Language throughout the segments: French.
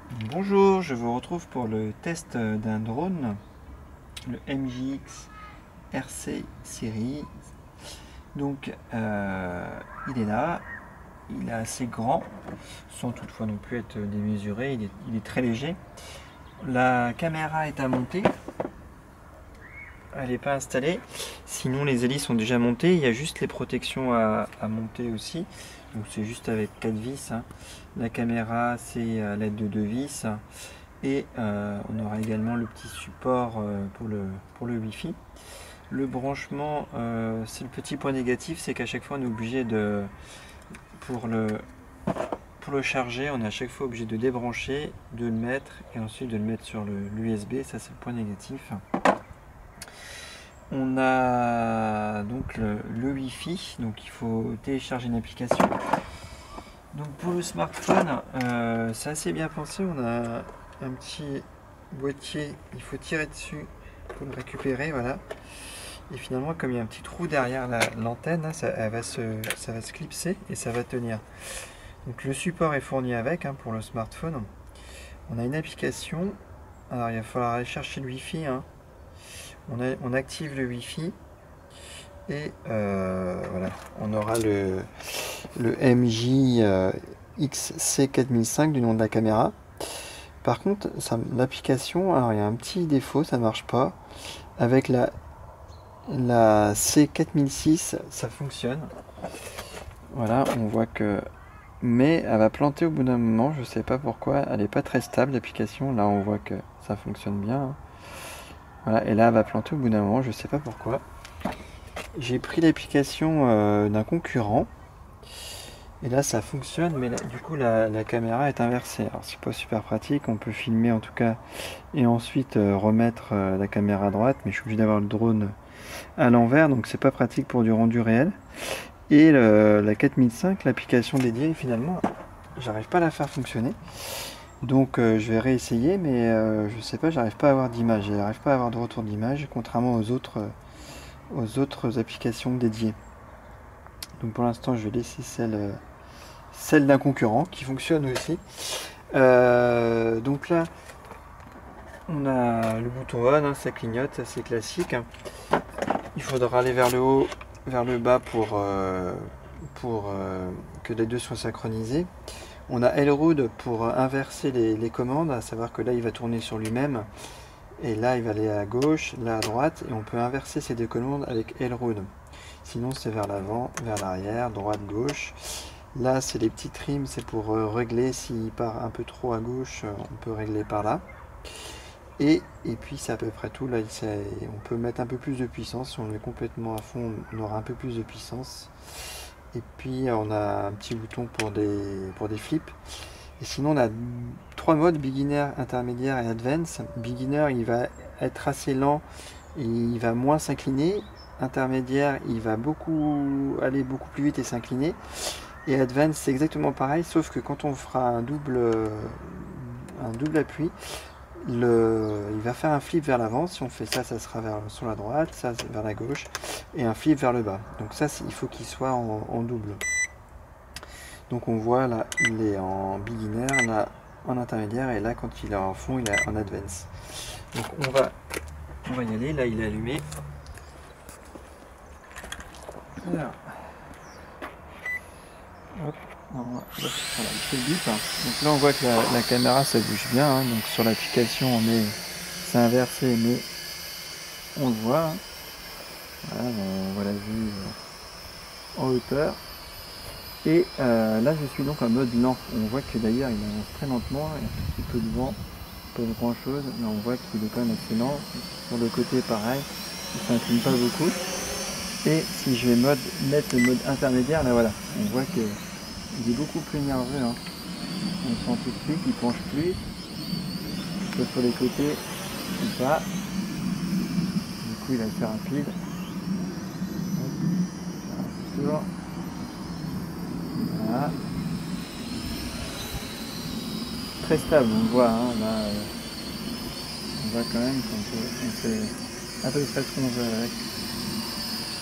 Bonjour, je vous retrouve pour le test d'un drone, le MJX RC Series. Donc il est là, il est assez grand, sans toutefois non plus être démesuré, il est très léger. La caméra est à monter, elle n'est pas installée, sinon les hélices sont déjà montées, il y a juste les protections à monter aussi. Donc c'est juste avec 4 vis, hein. La caméra c'est à l'aide de 2 vis. Et on aura également le petit support pour le Wi-Fi. Le branchement, c'est le petit point négatif, c'est qu'à chaque fois on est obligé de, pour le, pour le charger, on est à chaque fois obligé de débrancher, de le mettre et ensuite de le mettre sur l'USB, ça c'est le point négatif. On a donc le Wi-Fi, donc il faut télécharger une application. Donc pour le smartphone, c'est assez bien pensé, on a un petit boîtier, il faut tirer dessus pour le récupérer, voilà. Et finalement, comme il y a un petit trou derrière l'antenne, hein, ça va se clipser et ça va tenir. Donc le support est fourni avec, hein, pour le smartphone. On a une application, alors il va falloir aller chercher le Wi-Fi, hein. On active le Wi-Fi et voilà, on aura le MJ XC4005 du nom de la caméra. Par contre, l'application, alors il y a un petit défaut, ça marche pas. Avec la C4006, ça fonctionne. Voilà, on voit que... Mais elle va planter au bout d'un moment, je sais pas pourquoi. Elle n'est pas très stable, l'application. Là, on voit que ça fonctionne bien, hein. Voilà, et là, elle va planter au bout d'un moment, je sais pas pourquoi. J'ai pris l'application d'un concurrent. Et là, ça fonctionne, mais là, du coup, la caméra est inversée. Alors, c'est pas super pratique. On peut filmer en tout cas et ensuite remettre la caméra à droite, mais je suis obligé d'avoir le drone à l'envers, donc c'est pas pratique pour du rendu réel. Et la 4005, l'application dédiée, finalement, j'arrive pas à la faire fonctionner. Donc je vais réessayer, mais je sais pas, j'arrive pas à avoir d'image, j'arrive pas à avoir de retour d'image, contrairement aux autres applications dédiées. Donc pour l'instant, je vais laisser celle d'un concurrent qui fonctionne aussi. Donc là, on a le bouton on, hein, ça clignote, c'est classique. Il faudra aller vers le haut, vers le bas pour que les deux soient synchronisés. On a L-Road pour inverser les commandes, à savoir que là il va tourner sur lui-même et là il va aller à gauche, là à droite, et on peut inverser ces deux commandes avec L-Road. Sinon c'est vers l'avant, vers l'arrière, droite, gauche. Là c'est les petits trims, c'est pour régler s'il part un peu trop à gauche, on peut régler par là. Et puis c'est à peu près tout. Là on peut mettre un peu plus de puissance. Si on le met complètement à fond, on aura un peu plus de puissance. Et puis on a un petit bouton pour des flips. Et sinon on a 3 modes: beginner, intermédiaire et advance. Beginner, il va être assez lent et il va moins s'incliner. Intermédiaire, il va aller beaucoup plus vite et s'incliner. Et advance, c'est exactement pareil, sauf que quand on fera un double appui, il va faire un flip vers l'avant. Si on fait ça, ça sera sur la droite, ça vers la gauche, et un flip vers le bas. Donc ça, il faut qu'il soit en double. Donc on voit là, il est en beginner, là en intermédiaire, et là quand il est en fond, il est en advance. Donc on va y aller. Là, il est allumé. Alors, hop. Voilà, il fait le bip. Donc là on voit que la caméra ça bouge bien, hein. Donc sur l'application c'est inversé, mais on le voit, hein. Voilà, on voit la vue en hauteur. Et là je suis donc en mode lent. On voit que d'ailleurs il avance très lentement, il y a un petit peu de vent, pas grand chose, mais on voit qu'il est quand même assez lent. Sur le côté pareil, il ne s'incline pas beaucoup. Et si je vais mettre le mode intermédiaire, là voilà, on voit que il est beaucoup plus nerveux, hein. On sent tout de suite, il penche plus, soit sur les côtés ou pas. Du coup il est assez rapide. Tour. Voilà. Très stable, on voit, hein, là, on voit quand même qu'on fait à peu près ce qu'on veut avec.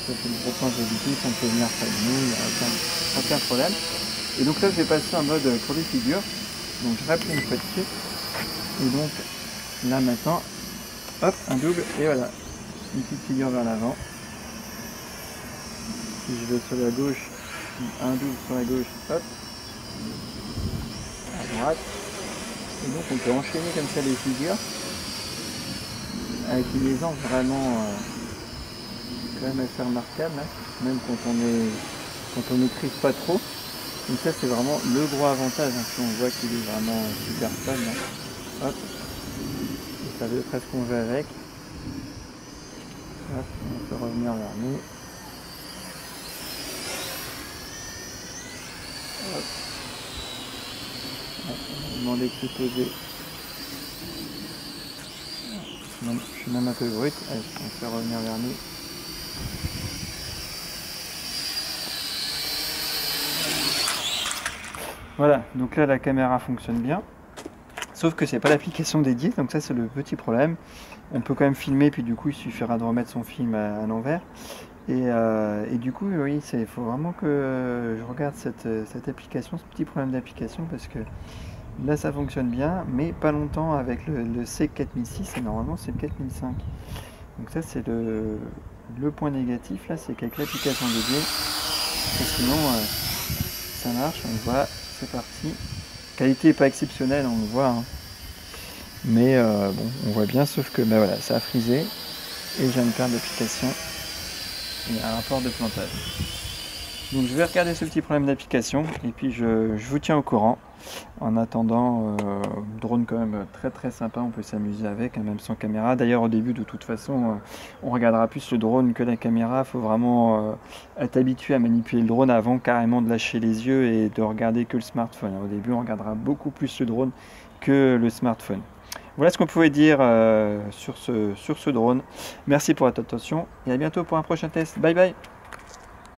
Ça fait une grosse positif, on peut venir près de nous, il n'y a aucun problème. Et donc là je vais passer en mode pour les figures. Donc je rappuie une fois dessus. Et donc là maintenant, hop, un double, et voilà, une petite figure vers l'avant. Si je vais sur la gauche, un double sur la gauche, hop, à droite. Et donc on peut enchaîner comme ça les figures avec une aisance vraiment quand même assez remarquable, hein, même quand on maîtrise pas trop. Donc ça c'est vraiment le gros avantage, hein, si on voit qu'il est vraiment super fun. Hein. Hop, vous savez presque qu'on veut avec. Hop, on peut revenir vers nous. Hop. Hop, on va demander de se poser. Donc, je suis même un peu brut. Allez, on fait revenir vers nous. Voilà, donc là la caméra fonctionne bien. Sauf que c'est pas l'application dédiée, donc ça c'est le petit problème. On peut quand même filmer, puis du coup il suffira de remettre son film à l'envers. Et du coup, oui, il faut vraiment que je regarde cette application, ce petit problème d'application, parce que là ça fonctionne bien, mais pas longtemps avec le C4006, et normalement c'est le 4005. Donc ça c'est le point négatif, là, c'est qu'avec l'application dédiée, et sinon ça marche, on voit, c'est parti. Qualité pas exceptionnelle, on le voit, hein. Mais bon, on voit bien, sauf que ben voilà, ça a frisé, et j'ai une perte d'application. Il y a un rapport de plantage. Donc je vais regarder ce petit problème d'application et puis je vous tiens au courant. En attendant, drone quand même très très sympa, on peut s'amuser avec, hein, même sans caméra. D'ailleurs au début de toute façon, on regardera plus le drone que la caméra. Il faut vraiment être habitué à manipuler le drone avant carrément de lâcher les yeux et de regarder que le smartphone. Au début on regardera beaucoup plus le drone que le smartphone. Voilà ce qu'on pouvait dire sur ce drone. Merci pour votre attention et à bientôt pour un prochain test. Bye bye.